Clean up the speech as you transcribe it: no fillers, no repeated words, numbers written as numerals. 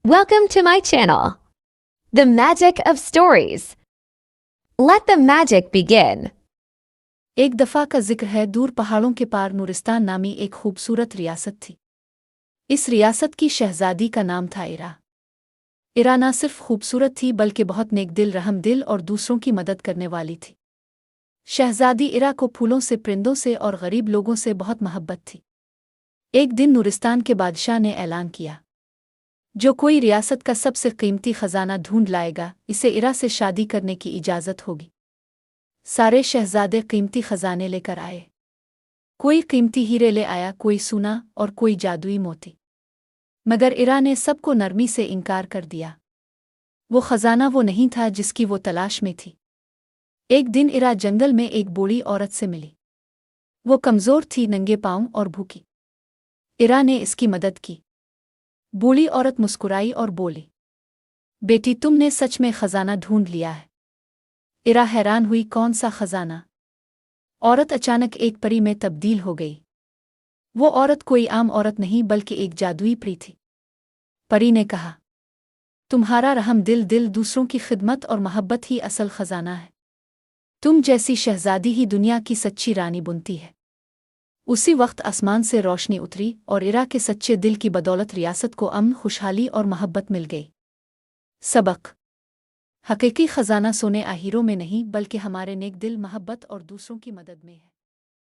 Welcome to my channel, The Magic of Stories. Let the magic begin. एक दफ़ा का जिक्र है, दूर पहाड़ों के पार नूरिस्तान नामी एक खूबसूरत रियासत थी। इस रियासत की शहजादी का नाम था इरा। इरा न सिर्फ खूबसूरत थी बल्कि बहुत नेकदिल, रहमदिल और दूसरों की मदद करने वाली थी। शहजादी इरा को फूलों से, परिंदों से और गरीब लोगों से बहुत मोहब्बत थी। एक दिन नूरिस्तान के बादशाह ने ऐलान किया, जो कोई रियासत का सबसे कीमती खजाना ढूंढ लाएगा, इसे इरा से शादी करने की इजाज़त होगी। सारे शहजादे कीमती खजाने लेकर आए। कोई कीमती हीरे ले आया, कोई सोना और कोई जादुई मोती। मगर इरा ने सबको नरमी से इनकार कर दिया। वो खजाना वो नहीं था जिसकी वो तलाश में थी। एक दिन इरा जंगल में एक बूढ़ी औरत से मिली। वो कमज़ोर थी, नंगे पांव और भूखी। इरा ने इसकी मदद की। बूढ़ी औरत मुस्कुराई और बोली, बेटी, तुमने सच में खजाना ढूंढ लिया है। इरा हैरान हुई, कौन सा खजाना? औरत अचानक एक परी में तब्दील हो गई। वो औरत कोई आम औरत नहीं बल्कि एक जादुई परी थी। परी ने कहा, तुम्हारा रहमदिल दिल, दूसरों की खिदमत और मोहब्बत ही असल खजाना है। तुम जैसी शहजादी ही दुनिया की सच्ची रानी बनती है। उसी वक्त आसमान से रोशनी उतरी और इरा के सच्चे दिल की बदौलत रियासत को अमन, खुशहाली और मोहब्बत मिल गई। सबक: हकीकी खजाना सोने या हीरों में नहीं बल्कि हमारे नेक दिल, मोहब्बत और दूसरों की मदद में है।